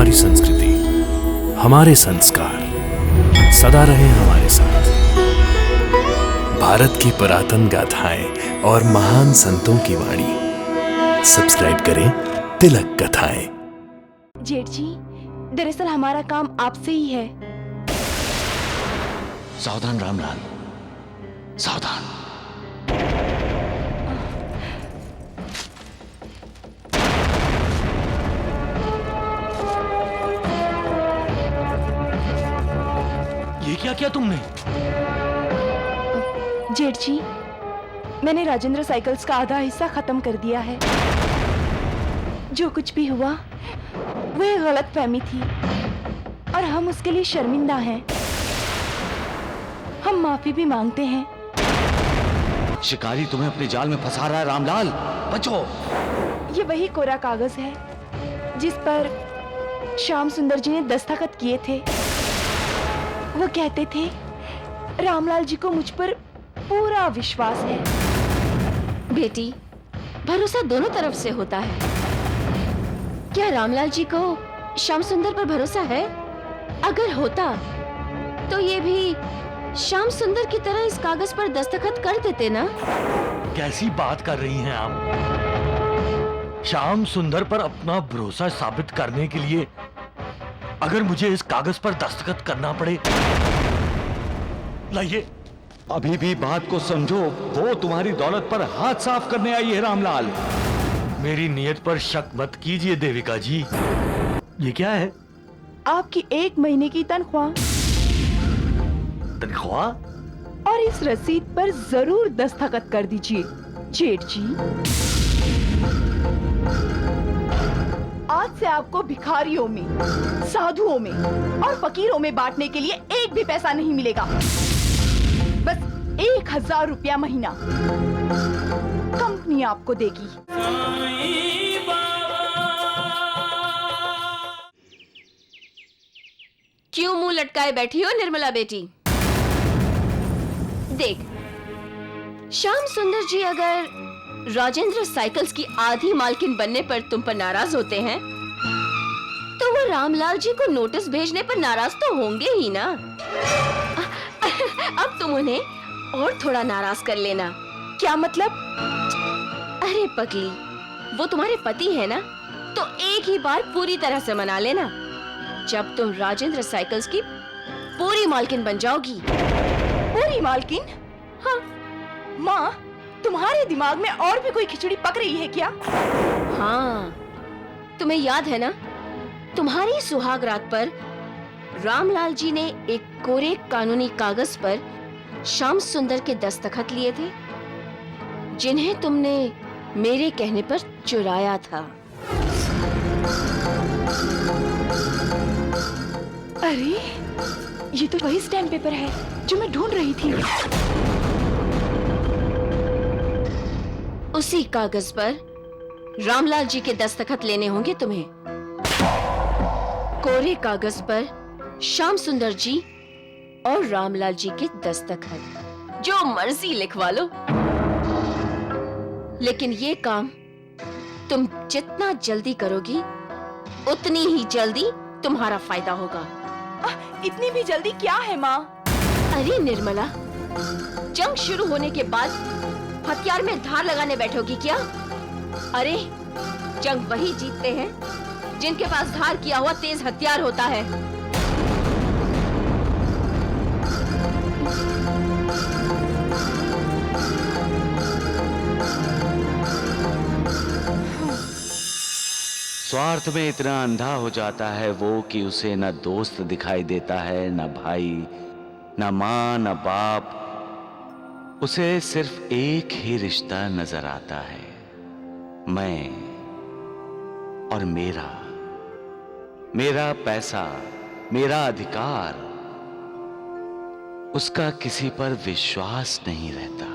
हमारी संस्कृति, हमारे संस्कार सदा रहे हमारे साथ। भारत की पुरातन गाथाएं और महान संतों की वाणी। सब्सक्राइब करें तिलक कथाएं। जेठ जी, दरअसल हमारा काम आपसे ही है। सावधान रामलाल, सावधान। ये क्या किया तुमने? जेठ जी, मैंने राजेंद्र साइकिल्स का आधा हिस्सा खत्म कर दिया है। जो कुछ भी हुआ वो एक गलतफहमी थी और हम उसके लिए शर्मिंदा हैं। हम माफी भी मांगते हैं। शिकारी तुम्हें अपने जाल में फंसा रहा है रामलाल, बचो। ये वही कोरा कागज है जिस पर श्याम सुंदर जी ने दस्तखत किए थे। वो कहते थे रामलाल जी को मुझ पर पूरा विश्वास है। बेटी, भरोसा दोनों तरफ से होता है। क्या रामलाल जी को श्याम सुंदर पर भरोसा है? अगर होता तो ये भी श्याम सुंदर की तरह इस कागज पर दस्तखत कर देते ना। कैसी बात कर रही हैं आप? श्याम सुंदर पर अपना भरोसा साबित करने के लिए अगर मुझे इस कागज पर दस्तखत करना पड़े, लाइए। अभी भी बात को समझो, वो तुम्हारी दौलत पर हाथ साफ करने आई है रामलाल। मेरी नीयत पर शक मत कीजिए देविका जी। ये क्या है? आपकी 1 महीने की तनख्वाह। तनख्वाह? और इस रसीद पर जरूर दस्तखत कर दीजिए जेठ जी। आज से आपको भिखारियों में, साधुओं में और फकीरों में बांटने के लिए एक भी पैसा नहीं मिलेगा। बस 1000 रुपया महीना कंपनी आपको देगी। क्यों मुंह लटकाए बैठी हो निर्मला बेटी? देख, श्याम सुंदर जी अगर राजेंद्र साइकिल्स की आधी मालकिन बनने पर तुम पर नाराज होते हैं, तो वो रामलाल जी को नोटिस भेजने पर नाराज तो होंगे ही ना। अब तुम उन्हें और थोड़ा नाराज कर लेना। क्या मतलब? अरे पगली, वो तुम्हारे पति है ना, तो एक ही बार पूरी तरह से मना लेना। जब तुम राजेंद्र साइकिल्स की पूरी मालकिन बन जाओगी। पूरी मालकिन? हाँ माँ, तुम्हारे दिमाग में और भी कोई खिचड़ी पक रही है क्या? हाँ, तुम्हें याद है ना, तुम्हारी सुहाग रात पर रामलाल जी ने एक कोरे कानूनी कागज पर श्याम सुंदर के दस्तखत लिए थे, जिन्हें तुमने मेरे कहने पर चुराया था। अरे, ये तो वही स्टैम्प पेपर है जो मैं ढूंढ रही थी। उसी कागज पर रामलाल जी के दस्तखत लेने होंगे तुम्हें। कोरे कागज पर श्याम सुंदर जी और रामलाल जी के दस्तखत। जो मर्जी लिखवा लो, लेकिन ये काम तुम जितना जल्दी करोगी, उतनी ही जल्दी तुम्हारा फायदा होगा। इतनी भी जल्दी क्या है माँ? अरे निर्मला, जंग शुरू होने के बाद हथियार में धार लगाने बैठोगी क्या? अरे, जंग वही जीतते हैं जिनके पास धार किया हुआ तेज हथियार होता है। स्वार्थ में इतना अंधा हो जाता है वो कि उसे न दोस्त दिखाई देता है, न भाई, न माँ, न बाप। उसे सिर्फ एक ही रिश्ता नजर आता है, मैं और मेरा। मेरा पैसा, मेरा अधिकार। उसका किसी पर विश्वास नहीं रहता,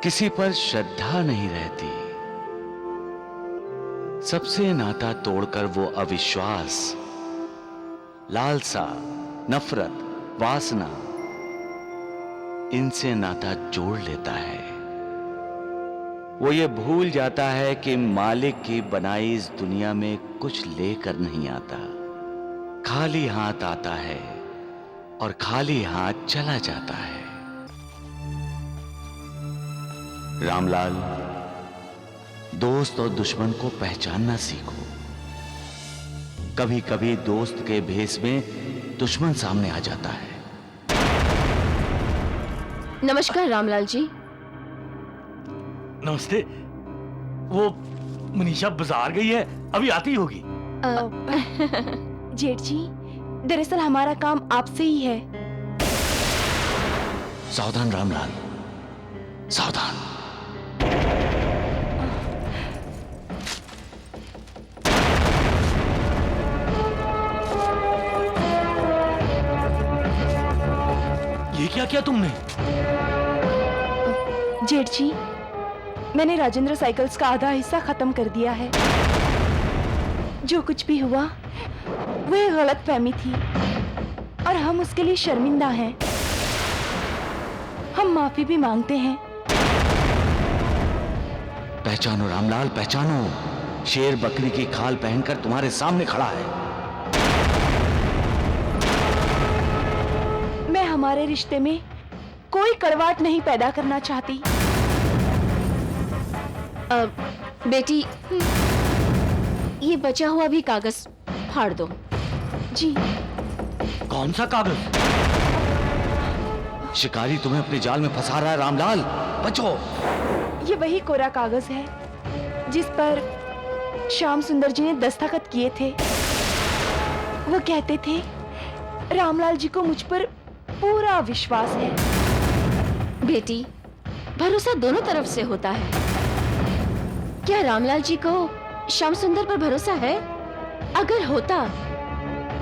किसी पर श्रद्धा नहीं रहती। सबसे नाता तोड़कर वो अविश्वास, लालसा, नफरत, वासना, इनसे नाता जोड़ लेता है। वो ये भूल जाता है कि मालिक की बनाई इस दुनिया में कुछ लेकर नहीं आता, खाली हाथ आता है और खाली हाथ चला जाता है। रामलाल, दोस्त और दुश्मन को पहचानना सीखो। कभी कभी दोस्त के भेष में दुश्मन सामने आ जाता है। नमस्कार रामलाल जी। नमस्ते। वो मनीषा बाजार गई है, अभी आती होगी। जेठ जी, दरअसल हमारा काम आपसे ही है। सावधान रामलाल, सावधान। ये क्या किया तुमने? जेठ जी, मैंने राजेंद्र साइकिल्स का आधा हिस्सा खत्म कर दिया है। जो कुछ भी हुआ वो एक गलतफहमी थी और हम उसके लिए शर्मिंदा हैं। हम माफी भी मांगते हैं। पहचानो रामलाल, पहचानो। शेर बकरी की खाल पहनकर तुम्हारे सामने खड़ा है। मैं हमारे रिश्ते में कोई कड़वाहट नहीं पैदा करना चाहती। बेटी, ये बचा हुआ भी कागज फाड़ दो। जी। कौन सा कागज? शिकारी तुम्हें अपने जाल में फंसा रहा है रामलाल, बचो। ये वही कोरा कागज है जिस पर श्याम सुंदर जी ने दस्तखत किए थे। वो कहते थे, रामलाल जी को मुझ पर पूरा विश्वास है। बेटी, भरोसा दोनों तरफ से होता है। क्या रामलाल जी को श्याम सुंदर पर भरोसा है? अगर होता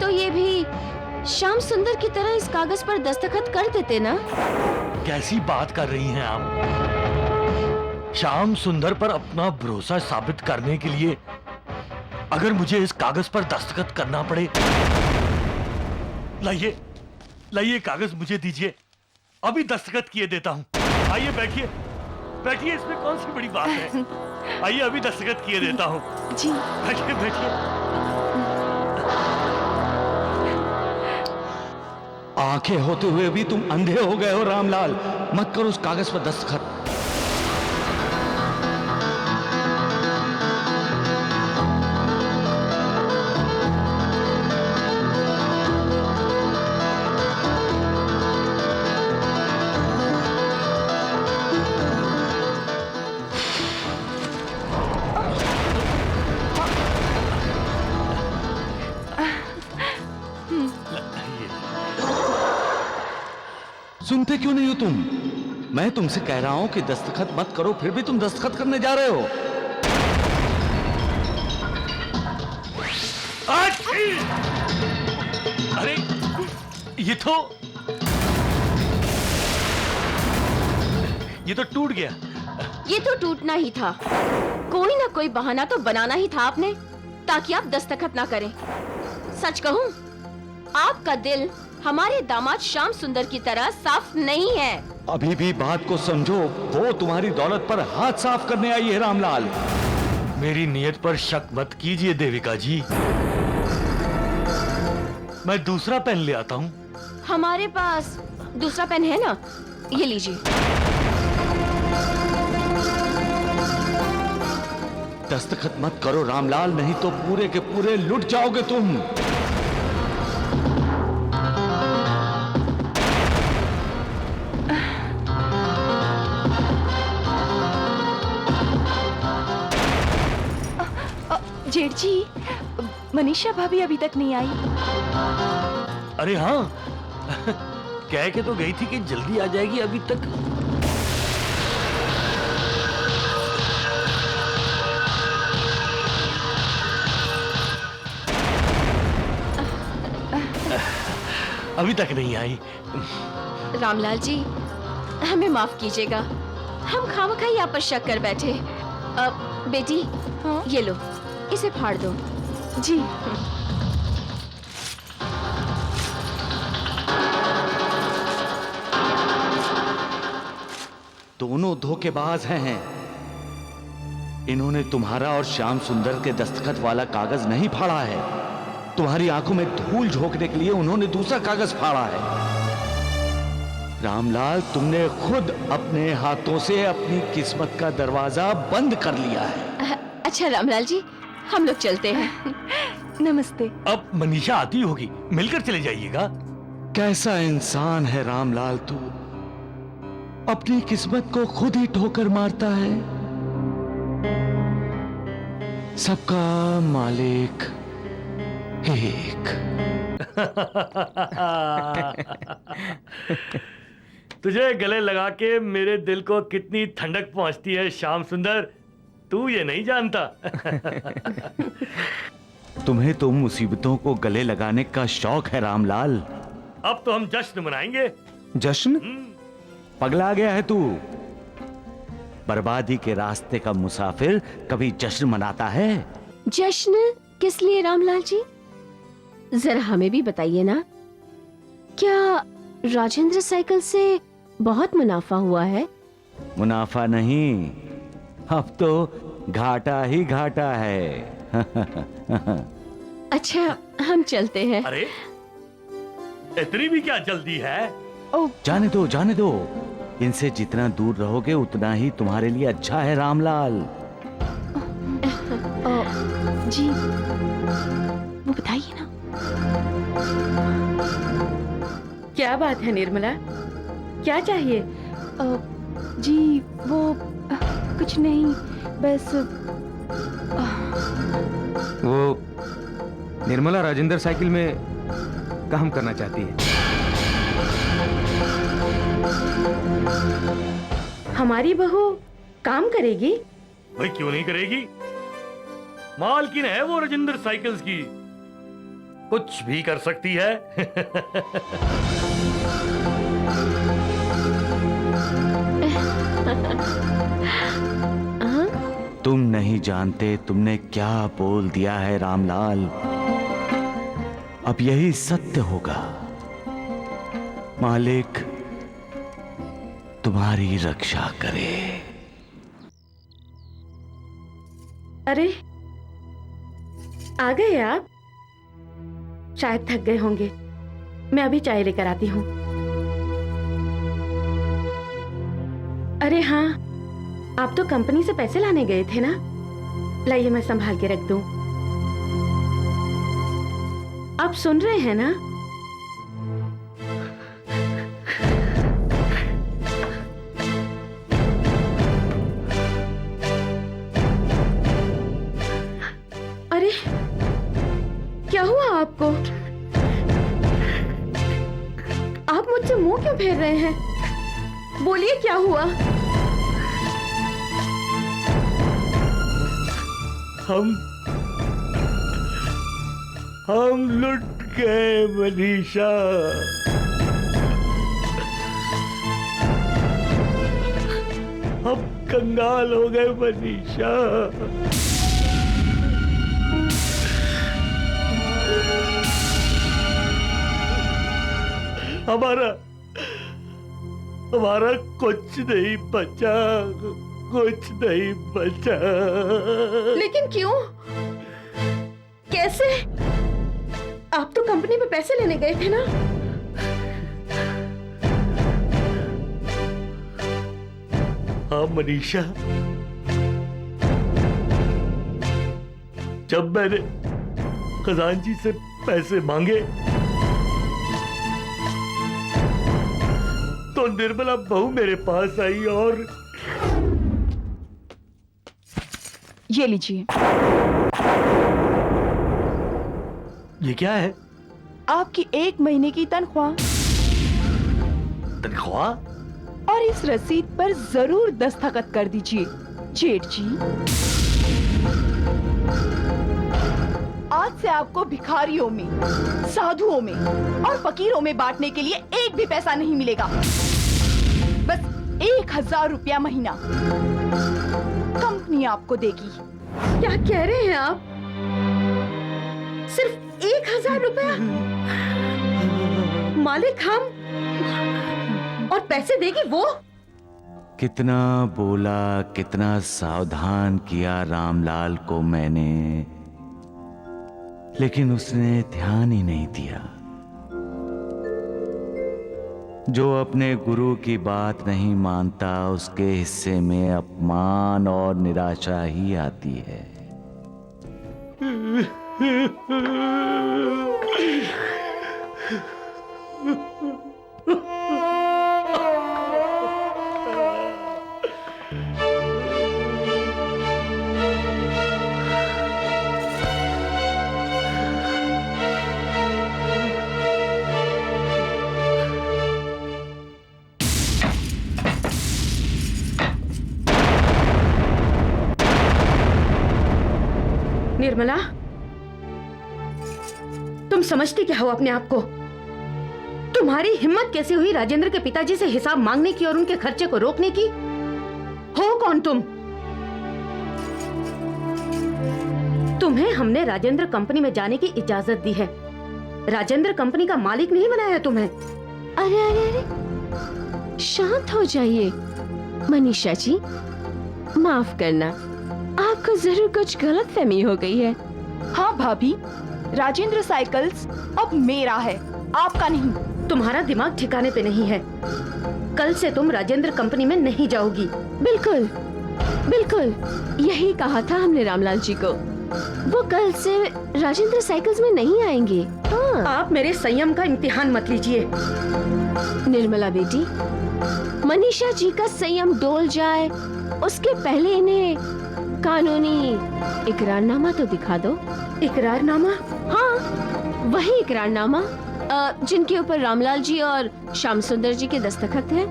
तो ये भी श्याम सुंदर की तरह इस कागज पर दस्तखत कर देते ना। कैसी बात कर रही हैं आप? श्याम सुंदर पर अपना भरोसा साबित करने के लिए अगर मुझे इस कागज पर दस्तखत करना पड़े, लाइए लाइए कागज मुझे दीजिए, अभी दस्तखत किए देता हूँ। आइए बैठिए बैठिए, इसमें कौन सी बड़ी बात है। आइए अभी दस्तखत किए देता हूँ। जी। बैठिए बैठिए। आंखें होते हुए भी तुम अंधे हो गए हो रामलाल, मत करो उस कागज पर दस्तखत। सुनते क्यों नहीं हो तुम? मैं तुमसे कह रहा हूं कि दस्तखत मत करो, फिर भी तुम दस्तखत करने जा रहे हो। अरे ये तो टूट गया। ये तो टूटना ही था। कोई ना कोई बहाना तो बनाना ही था आपने, ताकि आप दस्तखत ना करें। सच कहूं, आपका दिल हमारे दामाद श्याम सुंदर की तरह साफ नहीं है। अभी भी बात को समझो, वो तुम्हारी दौलत पर हाथ साफ करने आई है रामलाल। मेरी नीयत पर शक मत कीजिए देविका जी, मैं दूसरा पेन ले आता हूँ। हमारे पास दूसरा पेन है ना, ये लीजिए। दस्तखत मत करो रामलाल, नहीं तो पूरे के पूरे लुट जाओगे तुम। जेठ जी, मनीषा भाभी अभी तक नहीं आई। अरे हाँ, कह के तो गई थी कि जल्दी आ जाएगी, अभी तक। अभी तक नहीं आई। रामलाल जी, हमें माफ कीजिएगा, हम खामखा ही आप पर शक कर बैठे। बेटी, हाँ? ये लो, इसे फाड़ दो। जी। दोनों धोखेबाज हैं। इन्होंने तुम्हारा और श्याम सुंदर के दस्तखत वाला कागज नहीं फाड़ा है। तुम्हारी आंखों में धूल झोंकने के लिए उन्होंने दूसरा कागज फाड़ा है। रामलाल, तुमने खुद अपने हाथों से अपनी किस्मत का दरवाजा बंद कर लिया है। अच्छा रामलाल जी, हम लोग चलते हैं। नमस्ते। अब मनीषा आती होगी, मिलकर चले जाइएगा। कैसा इंसान है रामलाल तू, अपनी किस्मत को खुद ही ठोकर मारता है। सबका मालिक एक। तुझे गले लगा के मेरे दिल को कितनी ठंडक पहुंचती है श्याम सुंदर, तू ये नहीं जानता। तुम्हें तो मुसीबतों को गले लगाने का शौक है रामलाल। अब तो हम जश्न मनाएंगे। जश्न? पगला गया है तू। बर्बादी के रास्ते का मुसाफिर कभी जश्न मनाता है? जश्न किस लिए रामलाल जी? जरा हमें भी बताइए ना। क्या राजेंद्र साइकिल से बहुत मुनाफा हुआ है? मुनाफा नहीं, अब तो घाटा ही घाटा है। अच्छा, हम चलते हैं। अरे इतनी भी क्या जल्दी है? ओह, जाने दो, जाने दो। इनसे जितना दूर रहोगे उतना ही तुम्हारे लिए अच्छा है रामलाल। जी, वो बताइए ना। क्या बात है निर्मला, क्या चाहिए? जी वो कुछ नहीं, बस वो निर्मला राजेंद्र साइकिल में काम करना चाहती है। हमारी बहू काम करेगी? भाई क्यों नहीं करेगी? मालकिन है वो राजेंद्र साइकिल्स की, कुछ भी कर सकती है। तुम नहीं जानते तुमने क्या बोल दिया है रामलाल। अब यही सत्य होगा। मालिक तुम्हारी रक्षा करे। अरे आ गए आप? शायद थक गए होंगे, मैं अभी चाय लेकर आती हूँ। अरे हाँ, आप तो कंपनी से पैसे लाने गए थे ना? लाइए मैं संभाल के रख दूं। आप सुन रहे हैं ना? अरे क्या हुआ आपको? आप मुझसे मुंह क्यों फेर रहे हैं? बोलिए क्या हुआ? हम लुट गए मनीषा। हम कंगाल हो गए मनीषा। हमारा कुछ नहीं बचा, कुछ नहीं बचा। लेकिन क्यों? कैसे? आप तो कंपनी में पैसे लेने गए थे ना? हाँ मनीषा, जब मैंने खजांची से पैसे मांगे तो निर्मला बहू मेरे पास आई और ये लीजिए। ये क्या है? आपकी 1 महीने की तनख्वाह, तनख्वाह? और इस रसीद पर जरूर दस्तखत कर दीजिए जेठ जी। आज से आपको भिखारियों में, साधुओं में और फकीरों में बांटने के लिए एक भी पैसा नहीं मिलेगा। बस 1000 रुपया महीना कंपनी आपको देगी। क्या कह रहे हैं आप? सिर्फ 1000 रुपया? मालिक हम, और पैसे देगी वो? कितना बोला, कितना सावधान किया रामलाल को मैंने, लेकिन उसने ध्यान ही नहीं दिया। जो अपने गुरु की बात नहीं मानता, उसके हिस्से में अपमान और निराशा ही आती है। निर्मला, तुम समझती क्या हो अपने आप को? तुम्हारी हिम्मत कैसे हुई राजेंद्र के पिताजी से हिसाब मांगने की और उनके खर्चे को रोकने की? हो कौन तुम? तुम्हें हमने राजेंद्र कंपनी में जाने की इजाजत दी है। राजेंद्र कंपनी का मालिक नहीं बनाया तुम्हें। अरे अरे अरे, शांत हो जाइए मनीषा जी। माफ करना, आपको जरूर कुछ गलतफहमी हो गई है। हाँ भाभी, राजेंद्र साइकिल्स अब मेरा है, आपका नहीं। तुम्हारा दिमाग ठिकाने पे नहीं है। कल से तुम राजेंद्र कंपनी में नहीं जाओगी। बिल्कुल बिल्कुल, यही कहा था हमने रामलाल जी को। वो कल से राजेंद्र साइकिल्स में नहीं आएंगे। हाँ। आप मेरे संयम का इम्तिहान मत लीजिए। निर्मला बेटी, मनीषा जी का संयम डोल जाए उसके पहले इन्हें कानूनी इकरारनामा तो दिखा दो। इकरारनामा? हाँ, वही इकरारनामा जिनके ऊपर रामलाल जी और श्याम सुंदर जी के दस्तखत हैं।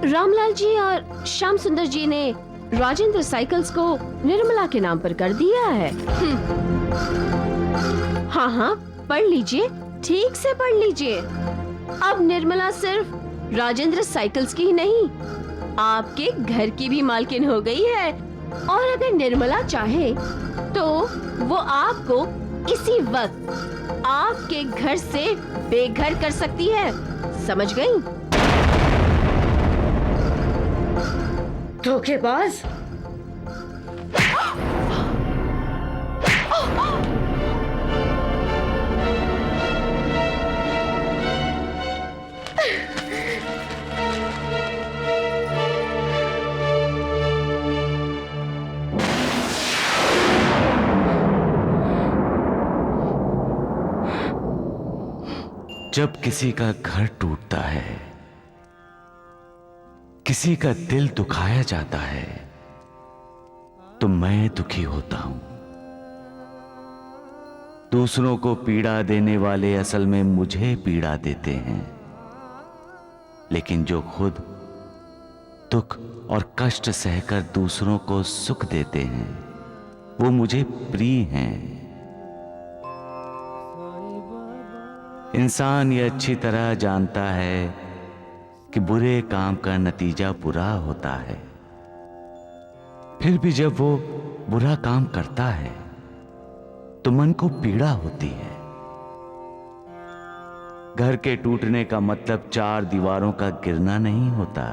रामलाल जी और श्याम सुंदर जी ने राजेंद्र साइकिल्स को निर्मला के नाम पर कर दिया है। हाँ हाँ, पढ़ लीजिए, ठीक से पढ़ लीजिए। अब निर्मला सिर्फ राजेंद्र साइकिल्स की ही नहीं, आपके घर की भी मालकिन हो गई है। और अगर निर्मला चाहे तो वो आपको इसी वक्त आपके घर से बेघर कर सकती है। समझ गई? धोखेबाज! जब किसी का घर टूटता है, किसी का दिल दुखाया जाता है, तो मैं दुखी होता हूं। दूसरों को पीड़ा देने वाले असल में मुझे पीड़ा देते हैं, लेकिन जो खुद दुख और कष्ट सहकर दूसरों को सुख देते हैं, वो मुझे प्रिय हैं। इंसान ये अच्छी तरह जानता है कि बुरे काम का नतीजा बुरा होता है, फिर भी जब वो बुरा काम करता है तो मन को पीड़ा होती है। घर के टूटने का मतलब चार दीवारों का गिरना नहीं होता,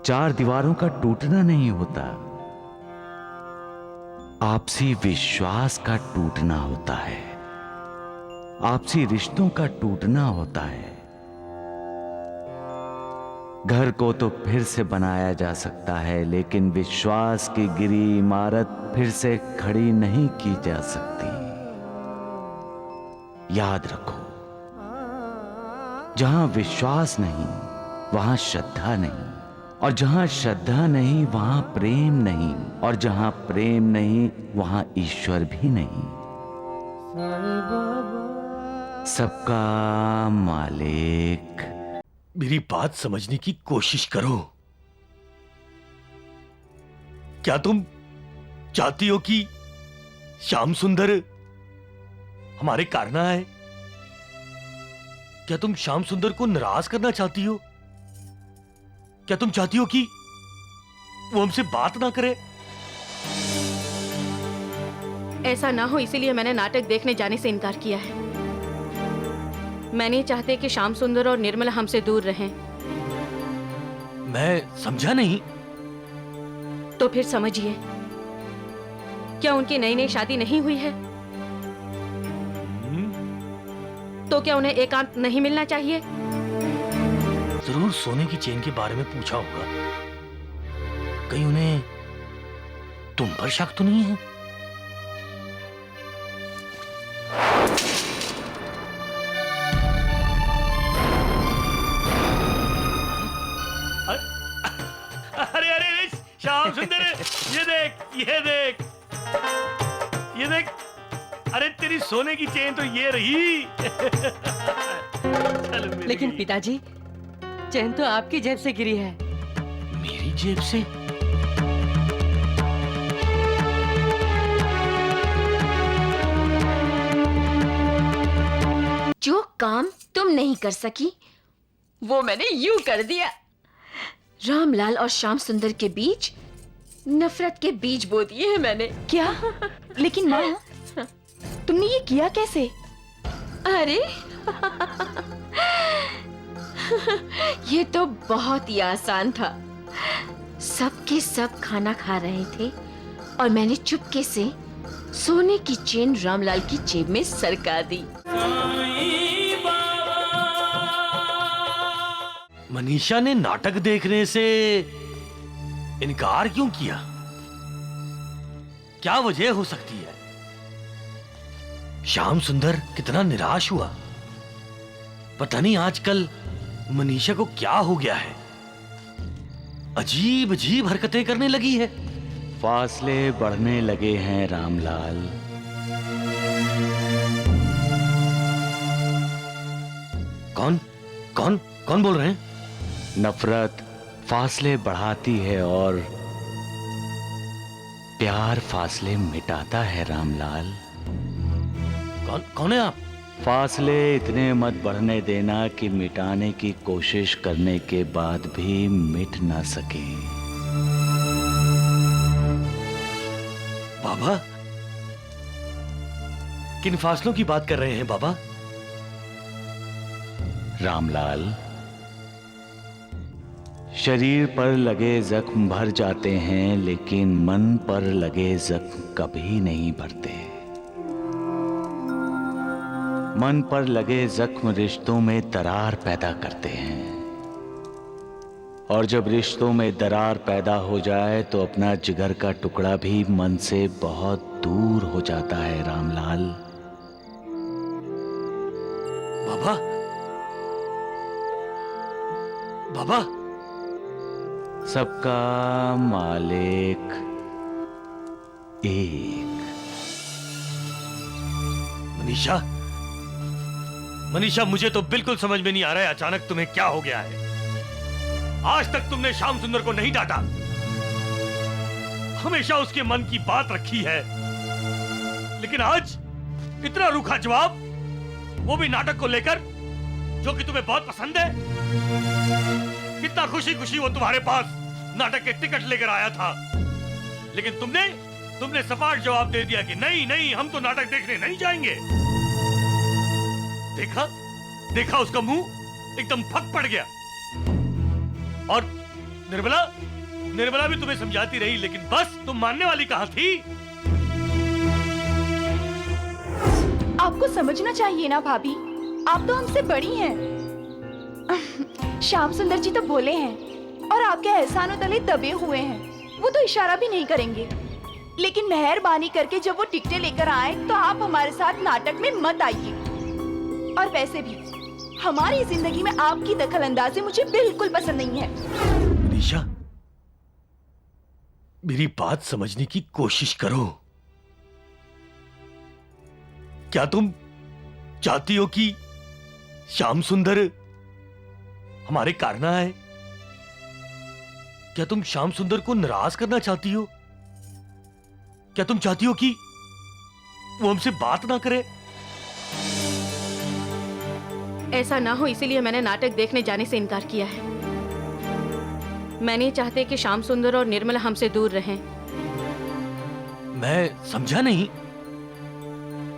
चार दीवारों का टूटना नहीं होता, आपसी विश्वास का टूटना होता है, आपसी रिश्तों का टूटना होता है। घर को तो फिर से बनाया जा सकता है, लेकिन विश्वास की गिरी इमारत फिर से खड़ी नहीं की जा सकती। याद रखो, जहां विश्वास नहीं वहां श्रद्धा नहीं, और जहां श्रद्धा नहीं वहां प्रेम नहीं, और जहां प्रेम नहीं वहां ईश्वर भी नहीं। सबका मालिक। मेरी बात समझने की कोशिश करो। क्या तुम चाहती हो कि श्याम सुंदर हमारे कारना है? क्या तुम श्याम सुंदर को नाराज करना चाहती हो? क्या तुम चाहती हो कि वो हमसे बात ना करे? ऐसा ना हो, इसीलिए मैंने नाटक देखने जाने से इनकार किया है। मैं नहीं चाहते कि श्याम सुंदर और निर्मला हमसे दूर रहें। मैं समझा नहीं। तो फिर समझिए, क्या उनकी नई नई शादी नहीं हुई है? तो क्या उन्हें एकांत नहीं मिलना चाहिए? जरूर सोने की चेन के बारे में पूछा होगा। कहीं उन्हें तुम पर शक तो नहीं है? अरे अरे अरे श्याम सुंदर, ये देख ये देख ये देख। अरे तेरी सोने की चेन तो ये रही। लेकिन पिताजी, चैन तो आपकी जेब से गिरी है। मेरी जेब से? जो काम तुम नहीं कर सकी वो मैंने यूं कर दिया। रामलाल और श्याम सुंदर के बीच नफरत के बीज बो दिए हैं मैंने। क्या? लेकिन माँ, तुमने ये किया कैसे? अरे ये तो बहुत ही आसान था। सबके सब खाना खा रहे थे और मैंने चुपके से सोने की चेन रामलाल की जेब में सरका दी। मनीषा ने नाटक देखने से इनकार क्यों किया? क्या वजह हो सकती है? श्याम सुंदर कितना निराश हुआ। पता नहीं आजकल मनीषा को क्या हो गया है। अजीब अजीब हरकतें करने लगी है। फासले बढ़ने लगे हैं रामलाल। कौन कौन कौन बोल रहे हैं? नफरत फासले बढ़ाती है और प्यार फासले मिटाता है रामलाल। कौन है आप? फासले इतने मत बढ़ने देना कि मिटाने की कोशिश करने के बाद भी मिट ना सके। बाबा, किन फासलों की बात कर रहे हैं बाबा? रामलाल, शरीर पर लगे जख्म भर जाते हैं लेकिन मन पर लगे जख्म कभी नहीं भरते। मन पर लगे जख्म रिश्तों में दरार पैदा करते हैं और जब रिश्तों में दरार पैदा हो जाए तो अपना जिगर का टुकड़ा भी मन से बहुत दूर हो जाता है रामलाल। बाबा, बाबा, सबका मालिक एक। मनीषा, मनीषा, मुझे तो बिल्कुल समझ में नहीं आ रहा है अचानक तुम्हें क्या हो गया है। आज तक तुमने श्याम सुंदर को नहीं डांटा, हमेशा उसके मन की बात रखी है, लेकिन आज इतना रूखा जवाब, वो भी नाटक को लेकर जो कि तुम्हें बहुत पसंद है। कितना खुशी खुशी वो तुम्हारे पास नाटक के टिकट लेकर आया था, लेकिन तुमने सपाट जवाब दे दिया कि नहीं नहीं, हम तो नाटक देखने नहीं जाएंगे। देखा उसका मुंह एकदम फट पड़ गया। और निर्मला भी तुम्हें समझाती रही, लेकिन बस तुम मानने वाली कहां थी? आपको समझना चाहिए ना भाभी, आप तो हमसे बड़ी हैं। श्याम सुंदर जी तो भोले हैं और आपके एहसानों तले दबे हुए हैं, वो तो इशारा भी नहीं करेंगे। लेकिन मेहरबानी करके जब वो टिकटें लेकर आए तो आप हमारे साथ नाटक में मत आइए। और वैसे भी हमारी जिंदगी में आपकी दखलंदाजी मुझे बिल्कुल पसंद नहीं है। मनीषा, मेरी बात समझने की कोशिश करो। क्या तुम चाहती हो कि श्याम सुंदर हमारे कारना है? क्या तुम श्याम सुंदर को नाराज करना चाहती हो? क्या तुम चाहती हो कि वो हमसे बात ना करे? ऐसा ना हो इसीलिए मैंने नाटक देखने जाने से इनकार किया है। मैं नहीं चाहते कि श्याम सुंदर और निर्मला हमसे दूर रहें। मैं समझा नहीं।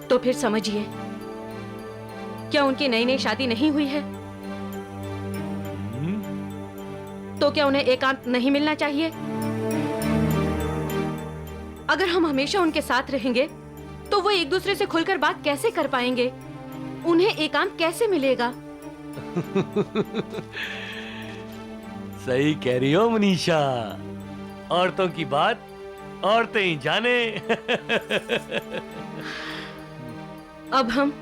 तो फिर समझिए, क्या उनकी नई नई शादी नहीं हुई है? तो क्या उन्हें एकांत नहीं मिलना चाहिए? अगर हम हमेशा उनके साथ रहेंगे तो वो एक दूसरे से खुलकर बात कैसे कर पाएंगे? उन्हें एकांत कैसे मिलेगा? सही कह रही हो मनीषा, औरतों की बात औरतें ही जाने। अब हम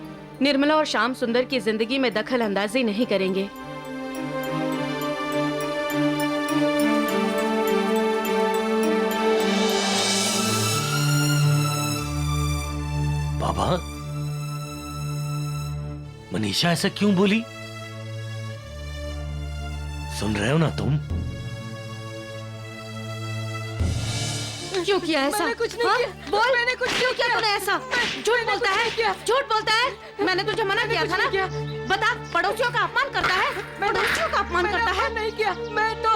निर्मला और श्याम सुंदर की जिंदगी में दखल अंदाजी नहीं करेंगे। बाबा, मनीषा ऐसा क्यों बोली? सुन रहे हो ना तुम? क्यों किया ऐसा? मैंने कुछ नहीं किया। बोल, मैंने कुछ क्यों किया तूने ऐसा? झूठ बोलता है, झूठ बोलता है। मैंने तुझे मना किया था ना? बता, पड़ोसियों का अपमान करता है, पड़ोसियों का अपमान करता है। नहीं किया, मैं तो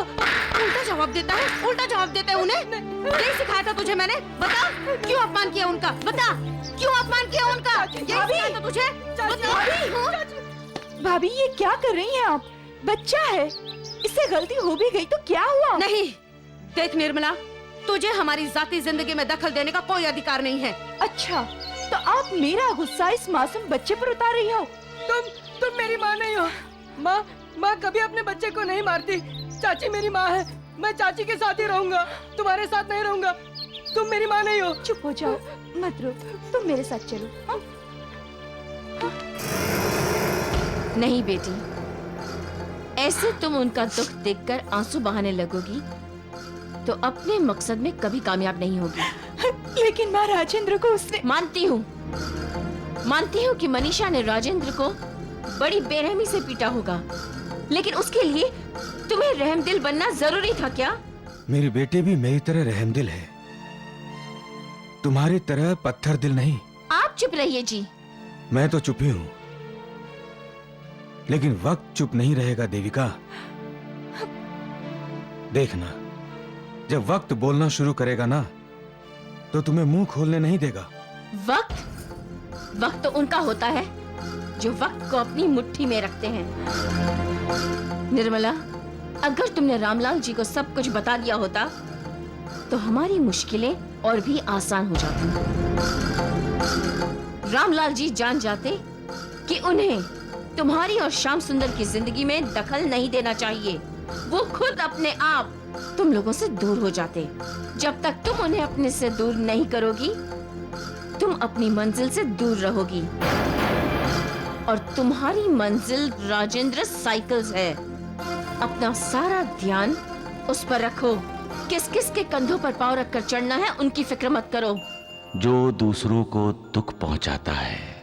उल्टा जवाब देता है, उल्टा जवाब देते हैं उन्हें। यही सिखाया था तुझे मैंने। बता, क्यों अपमान किया उनका? बता, क्यों अपमान किया उनका? यही सिखाया था तुझे। बता। भाभी ये क्या कर रही हैं आप? बच्चा है, इससे गलती हो भी गई तो क्या हुआ? नहीं, देख निर्मला, तुझे हमारी जाती जिंदगी में दखल देने का कोई अधिकार नहीं है। अच्छा, तो आप मेरा गुस्सा इस मासूम बच्चे पर उतार रही हो? तुम मेरी माँ नहीं हो। माँ कभी अपने बच्चे को नहीं मारती। चाची मेरी माँ है, मैं चाची के साथ ही रहूंगा, तुम्हारे साथ नहीं रहूंगा। तुम मेरी माँ नहीं हो। चुप हो जाओ, मत रो, तुम मेरे साथ चलो। हाँ? नहीं बेटी, ऐसे तुम उनका दुख देखकर आंसू बहाने लगोगी तो अपने मकसद में कभी कामयाब नहीं होगी। लेकिन माँ, राजेंद्र को उसने... मानती हूँ कि मनीषा ने राजेंद्र को बड़ी बेरहमी से पीटा होगा, लेकिन उसके लिए तुम्हें रहमदिल बनना जरूरी था क्या? मेरी बेटी भी मेरी तरह रहमदिल है, तुम्हारी तरह पत्थर दिल नहीं। आप चुप रहिए जी। मैं तो चुप ही हूं, लेकिन वक्त चुप नहीं रहेगा देविका। देखना, जब वक्त बोलना शुरू करेगा ना, तो तुम्हें मुंह खोलने नहीं देगा। वक्त तो उनका होता है जो वक्त को अपनी मुट्ठी में रखते हैं। निर्मला, अगर तुमने रामलाल जी को सब कुछ बता दिया होता तो हमारी मुश्किलें और भी आसान हो जाती। रामलाल जी जान जाते कि उन्हें तुम्हारी और श्याम सुंदर की जिंदगी में दखल नहीं देना चाहिए। वो खुद अपने आप तुम लोगों से दूर हो जाते। जब तक तुम उन्हें अपने से दूर नहीं करोगी, तुम अपनी मंजिल से दूर रहोगी। और तुम्हारी मंजिल राजेंद्र साइकिल्स है। अपना सारा ध्यान उस पर रखो। किस किस के कंधों पर पांव रखकर चढ़ना है, उनकी फिक्र मत करो। जो दूसरों को दुख पहुंचाता है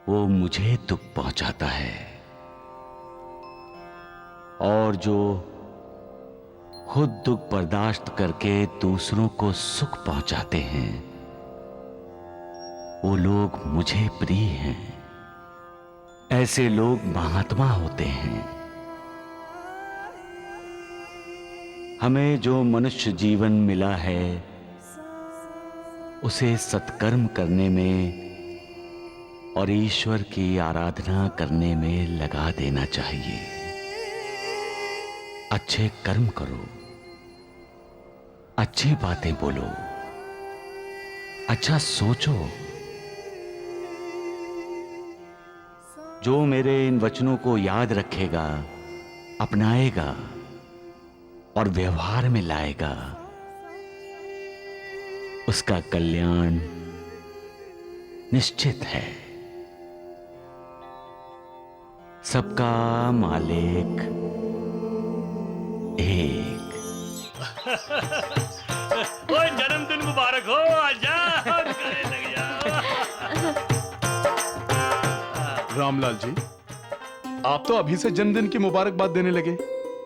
वो मुझे दुख पहुंचाता है, और जो खुद दुख बर्दाश्त करके दूसरों को सुख पहुंचाते हैं वो लोग मुझे प्रिय हैं। ऐसे लोग महात्मा होते हैं। हमें जो मनुष्य जीवन मिला है उसे सत्कर्म करने में और ईश्वर की आराधना करने में लगा देना चाहिए। अच्छे कर्म करो, अच्छी बातें बोलो, अच्छा सोचो। जो मेरे इन वचनों को याद रखेगा, अपनाएगा और व्यवहार में लाएगा, उसका कल्याण निश्चित है। सबका मालिक एक। ओए, जन्मदिन मुबारक हो। आजा, गले लग जा। रामलाल जी, आप तो अभी से जन्मदिन की मुबारकबाद देने लगे।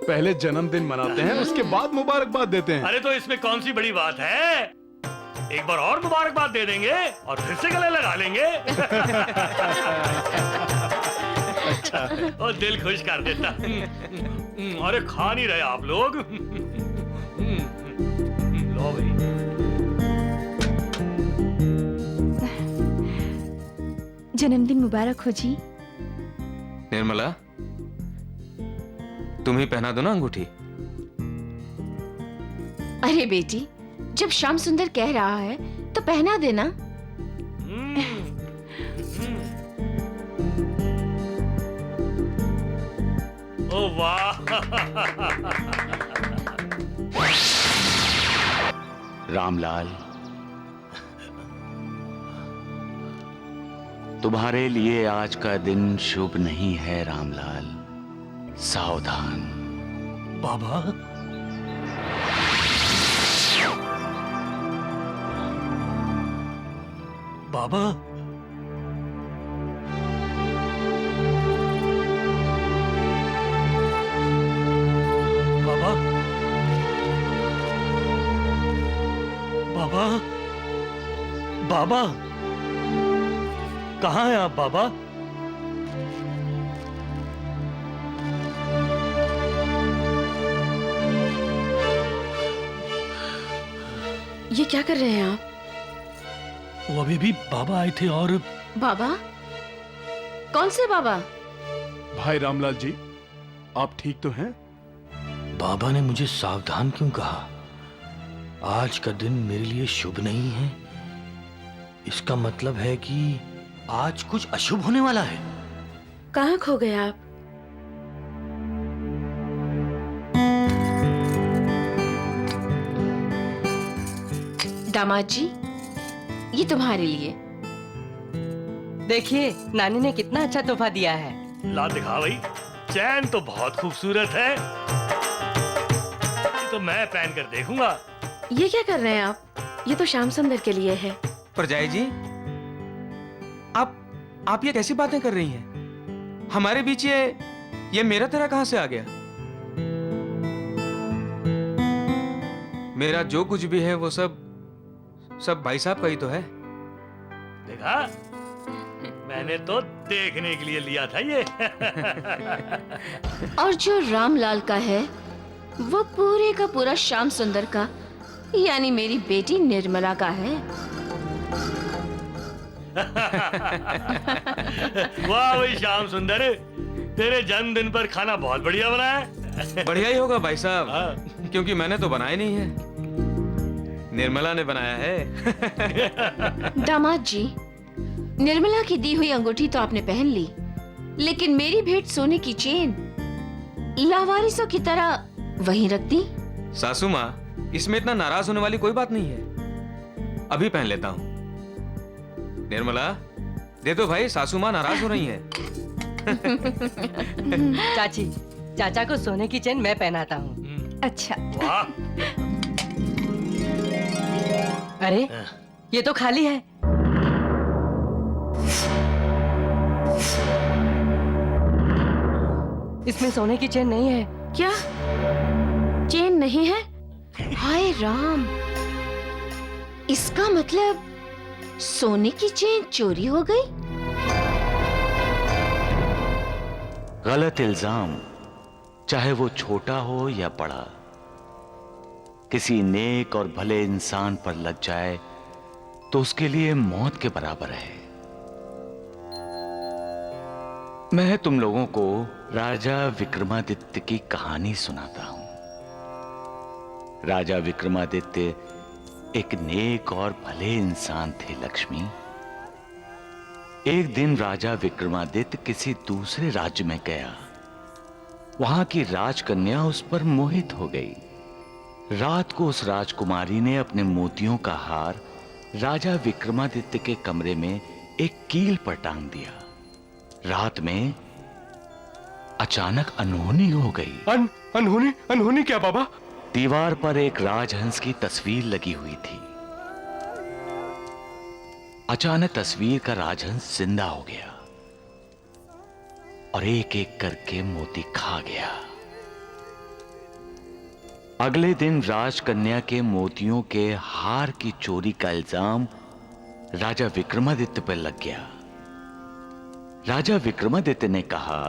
पहले जन्मदिन मनाते हैं, उसके बाद मुबारकबाद देते हैं। अरे तो इसमें कौन सी बड़ी बात है? एक बार और मुबारकबाद दे देंगे और फिर से गले लगा लेंगे। अच्छा, और दिल खुश कर देता। अरे खा नहीं रहे आप लोग? लो भाई। जन्मदिन मुबारक हो जी। निर्मला, तुम ही पहना दो ना अंगूठी। अरे बेटी, जब श्याम सुंदर कह रहा है तो पहना देना। ओ वाह! रामलाल, तुम्हारे लिए आज का दिन शुभ नहीं है रामलाल। सावधान। बाबा, बाबा, बाबा, बाबा, बाबा, कहाँ हैं आप बाबा? ये क्या कर रहे हैं आप? वो अभी भी बाबा आए थे और बाबा? कौन से बाबा? भाई रामलाल जी, आप ठीक तो हैं? बाबा ने मुझे सावधान क्यों कहा? आज का दिन मेरे लिए शुभ नहीं है। इसका मतलब है कि आज कुछ अशुभ होने वाला है। कहाँ खो गए आप? दामाद जी, ये तुम्हारे लिए। देखिए नानी ने कितना अच्छा तोहफा दिया है। ला दिखा भाई। चैन तो बहुत खूबसूरत है। ये तो मैं पहन कर देखूंगा। ये क्या कर रहे हैं आप? ये तो श्याम सुंदर के लिए है। परजाई जी, आप ये कैसी बातें कर रही हैं? हमारे बीच ये मेरा तेरा कहां से आ गया? मेरा जो कुछ भी है वो सब भाई साहब का ही तो है। देखा, मैंने तो देखने के लिए लिया था ये। और जो रामलाल का है वो पूरे का पूरा श्याम सुंदर का, यानी मेरी बेटी निर्मला का है। वाह भाई श्याम सुंदर, तेरे जन्मदिन पर खाना बहुत बढ़िया बना है। बढ़िया ही होगा भाई साहब, हाँ। क्योंकि मैंने तो बनाया नहीं है, निर्मला ने बनाया है। दामाद जी, निर्मला की दी हुई अंगूठी तो आपने पहन ली, लेकिन मेरी भेंट सोने की चेन लावारिसों की तरह वहीं रख दी। सासू माँ, इसमें इतना नाराज होने वाली कोई बात नहीं है। अभी पहन लेता हूँ। निर्मला, दे दो भाई, सासू माँ नाराज हो रही हैं। चाची, चाचा को सोने की चेन मैं पहनाता हूँ। अच्छा। वाह! अरे ये तो खाली है। इसमें सोने की चेन नहीं है। क्या चेन नहीं है? हाय राम, इसका मतलब सोने की चेन चोरी हो गई। गलत इल्जाम, चाहे वो छोटा हो या बड़ा, किसी नेक और भले इंसान पर लग जाए तो उसके लिए मौत के बराबर है। मैं तुम लोगों को राजा विक्रमादित्य की कहानी सुनाता हूं। राजा विक्रमादित्य एक नेक और भले इंसान थे लक्ष्मी। एक दिन राजा विक्रमादित्य किसी दूसरे राज्य में गया। वहां की राजकन्या उस पर मोहित हो गई। रात को उस राजकुमारी ने अपने मोतियों का हार राजा विक्रमादित्य के कमरे में एक कील पर टांग दिया। रात में अचानक अनहोनी हो गई। अनहोनी क्या बाबा? दीवार पर एक राजहंस की तस्वीर लगी हुई थी। अचानक तस्वीर का राजहंस जिंदा हो गया और एक एक करके मोती खा गया। अगले दिन राजकन्या के मोतियों के हार की चोरी का इल्जाम राजा विक्रमादित्य पर लग गया। राजा विक्रमादित्य ने कहा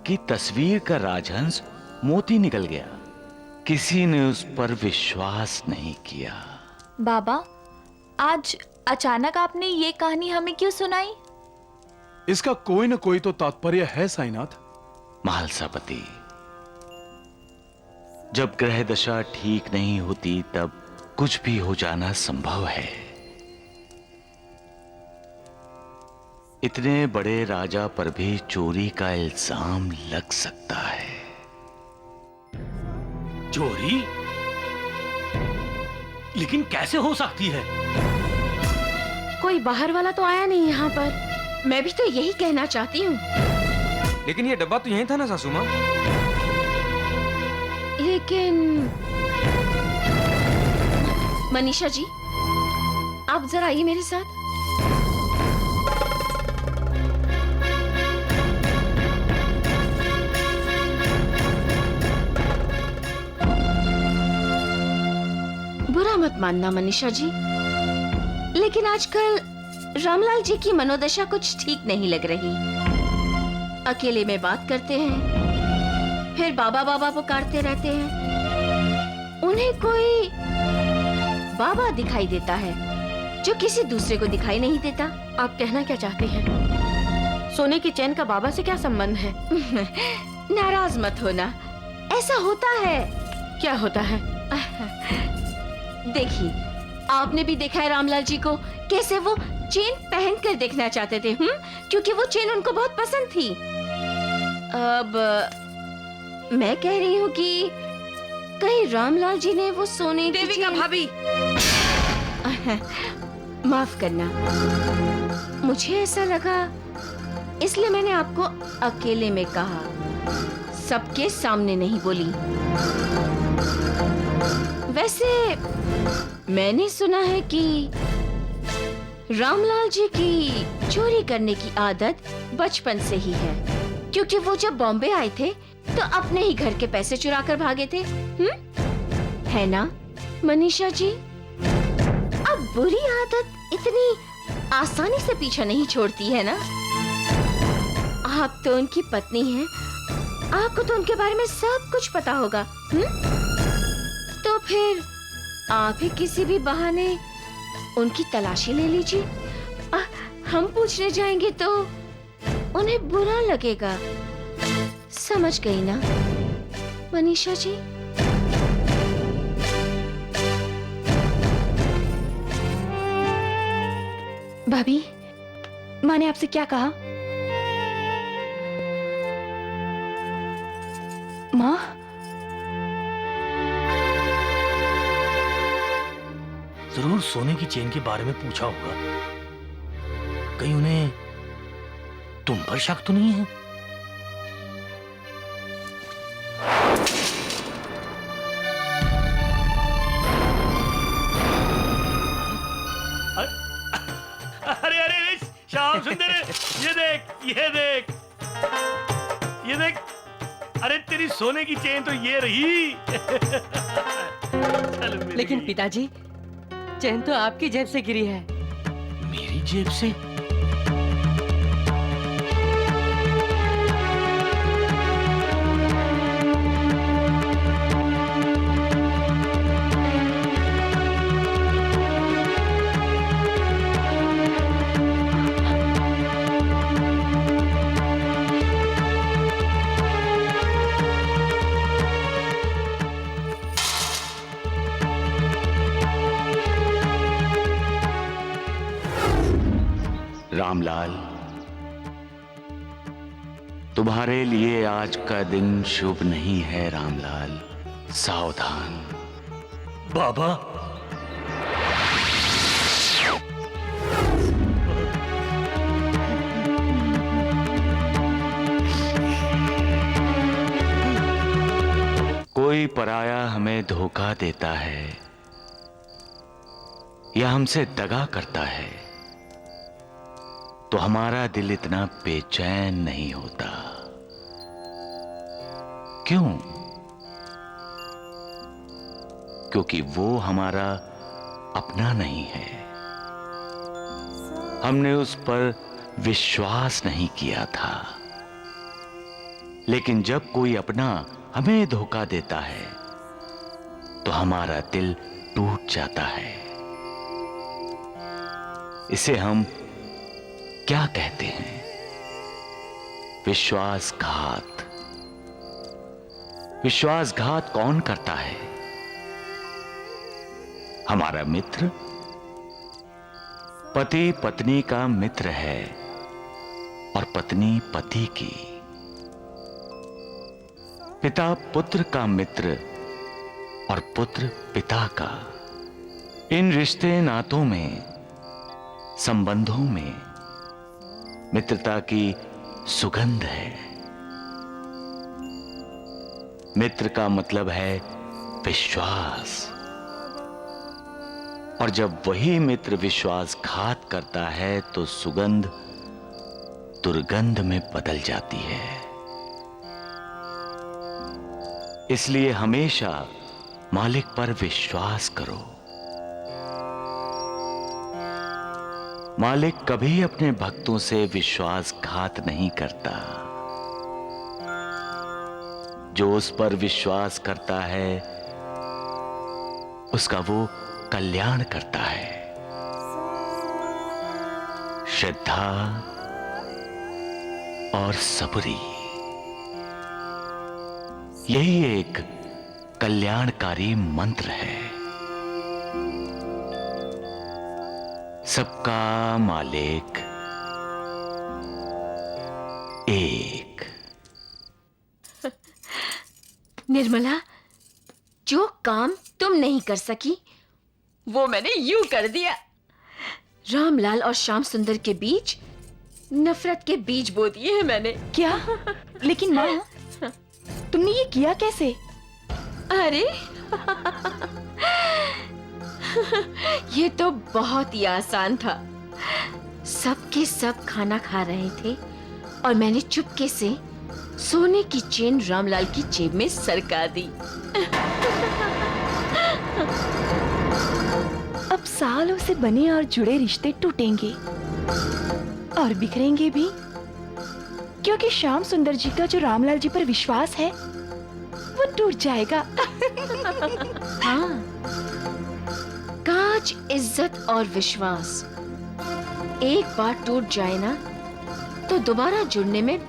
कि तस्वीर का राजहंस मोती निकल गया। किसी ने उस पर विश्वास नहीं किया। बाबा, आज अचानक आपने ये कहानी हमें क्यों सुनाई? इसका कोई ना कोई तो तात्पर्य है साईनाथ। महालसापति, जब ग्रह दशा ठीक नहीं होती तब कुछ भी हो जाना संभव है। इतने बड़े राजा पर भी चोरी का इल्जाम लग सकता है। चोरी? लेकिन कैसे हो सकती है? कोई बाहर वाला तो आया नहीं यहाँ पर। मैं भी तो यही कहना चाहती हूँ। लेकिन ये डब्बा तो यहीं था ना सासू माँ? लेकिन मनीषा जी, आप जरा आइए मेरे साथ। बुरा मत मानना मनीषा जी, लेकिन आजकल रामलाल जी की मनोदशा कुछ ठीक नहीं लग रही। अकेले में बात करते हैं, फिर बाबा बाबा पुकारते रहते हैं। उन्हें कोई बाबा दिखाई देता है जो किसी दूसरे को दिखाई नहीं देता। आप कहना क्या चाहती हैं? सोने की चैन का बाबा से क्या संबंध है? नाराज मत होना, ऐसा होता है। क्या होता है? देखिए, आपने भी देखा है रामलाल जी को कैसे वो चेन पहनकर देखना चाहते थे, क्योंकि वो चेन उनको बहुत पसंद थी। अब मैं कह रही हूँ कि कहीं रामलाल जी ने वो सोने की देविका भाभी, माफ करना, मुझे ऐसा लगा इसलिए मैंने आपको अकेले में कहा, सबके सामने नहीं बोली। वैसे मैंने सुना है कि रामलाल जी की चोरी करने की आदत बचपन से ही है, क्योंकि वो जब बॉम्बे आए थे तो अपने ही घर के पैसे चुरा कर भागे थे। है ना मनीषा जी? अब बुरी आदत इतनी आसानी से पीछा नहीं छोड़ती है ना। आप तो उनकी पत्नी हैं, आपको तो उनके बारे में सब कुछ पता होगा। तो फिर आप ही किसी भी बहाने उनकी तलाशी ले लीजिए। हम पूछने जाएंगे तो उन्हें बुरा लगेगा, समझ गई ना मनीषा जी? भाभी, माँ ने आपसे क्या कहा? माँ, जरूर सोने की चेन के बारे में पूछा होगा। कहीं उन्हें तुम पर शक तो नहीं है? अरे अरे श्याम सुंदर, ये देख, ये देख, ये देख। अरे तेरी सोने की चेन तो ये रही। लेकिन पिताजी, चैन तो आपकी जेब से गिरी है। मेरी जेब से? रामलाल, तुम्हारे लिए आज का दिन शुभ नहीं है रामलाल, सावधान। बाबा, कोई पराया हमें धोखा देता है या हमसे दगा करता है तो हमारा दिल इतना बेचैन नहीं होता। क्यों? क्योंकि वो हमारा अपना नहीं है। हमने उस पर विश्वास नहीं किया था। लेकिन जब कोई अपना हमें धोखा देता है तो हमारा दिल टूट जाता है। इसे हम क्या कहते हैं? विश्वासघात। विश्वासघात कौन करता है? हमारा मित्र पति पत्नी का मित्र है और पत्नी पति की। पिता पुत्र का मित्र और पुत्र पिता का। इन रिश्ते नातों में, संबंधों में मित्रता की सुगंध है। मित्र का मतलब है विश्वास, और जब वही मित्र विश्वासघात करता है तो सुगंध दुर्गंध में बदल जाती है। इसलिए हमेशा मालिक पर विश्वास करो। मालिक कभी अपने भक्तों से विश्वासघात नहीं करता। जो उस पर विश्वास करता है उसका वो कल्याण करता है। श्रद्धा और सबरी, यही एक कल्याणकारी मंत्र है। सबका मालिक एक। निर्मला, जो काम तुम नहीं कर सकी वो मैंने यूं कर दिया। रामलाल और श्याम सुंदर के बीच नफरत के बीज बो दिए हैं मैंने। क्या? लेकिन माँ, तुमने ये किया कैसे? अरे ये तो बहुत ही आसान था। सबके सब खाना खा रहे थे और मैंने चुपके से सोने की चेन रामलाल की जेब में सरका दी। अब सालों से बने और जुड़े रिश्ते टूटेंगे और बिखरेंगे भी, क्योंकि श्याम सुंदर जी का जो रामलाल जी पर विश्वास है वो टूट जाएगा। हाँ, कांच, इज्जत और विश्वास एक बार टूट जाए ना तो दोबारा जुड़ने में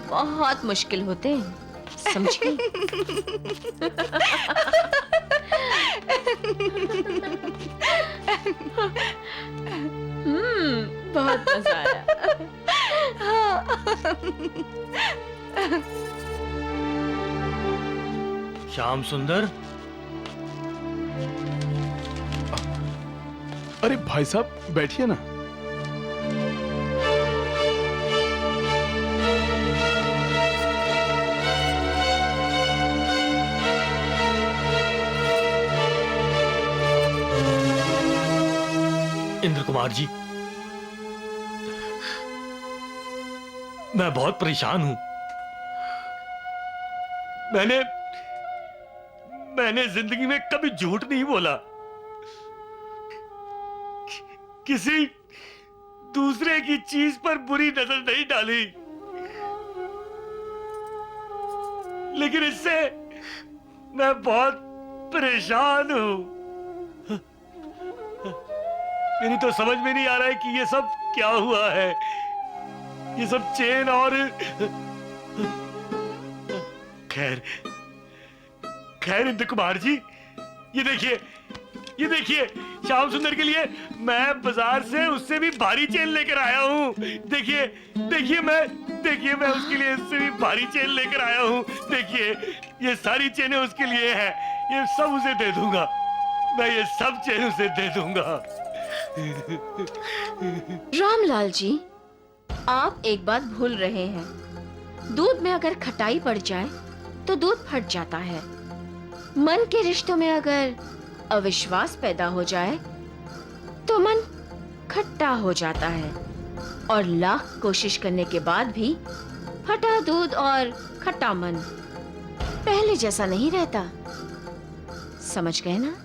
बहुत मुश्किल होते हैं, समझी? बहुत मजा आया। श्याम सुंदर, अरे भाई साहब बैठिए ना। इंद्र कुमार जी, मैं बहुत परेशान हूं। मैंने जिंदगी में कभी झूठ नहीं बोला, किसी दूसरे की चीज पर बुरी नजर नहीं डाली, लेकिन इससे मैं बहुत परेशान हूं। मेरी तो समझ में नहीं आ रहा है कि ये सब क्या हुआ है। ये सब चेन और खैर इंद्र कुमार जी, ये देखिए श्याम सुंदर के लिए मैं बाजार से उससे भी भारी चेन लेकर आया हूँ। देखिए मैं उसके लिए इससे भी भारी चेन लेकर आया हूँ। देखिए, ये सारी चेनें उसके लिए हैं। ये सब उसे दे दूंगा, मैं ये सब चेन उसे दे दूंगा। रामलाल जी, आप एक बात भूल रहे हैं। दूध में अगर खटाई पड़ जाए तो दूध फट जाता है। मन के रिश्तों में अगर अविश्वास पैदा हो जाए तो मन खट्टा हो जाता है, और लाख कोशिश करने के बाद भी फटा दूध और खट्टा मन पहले जैसा नहीं रहता। समझ गए ना?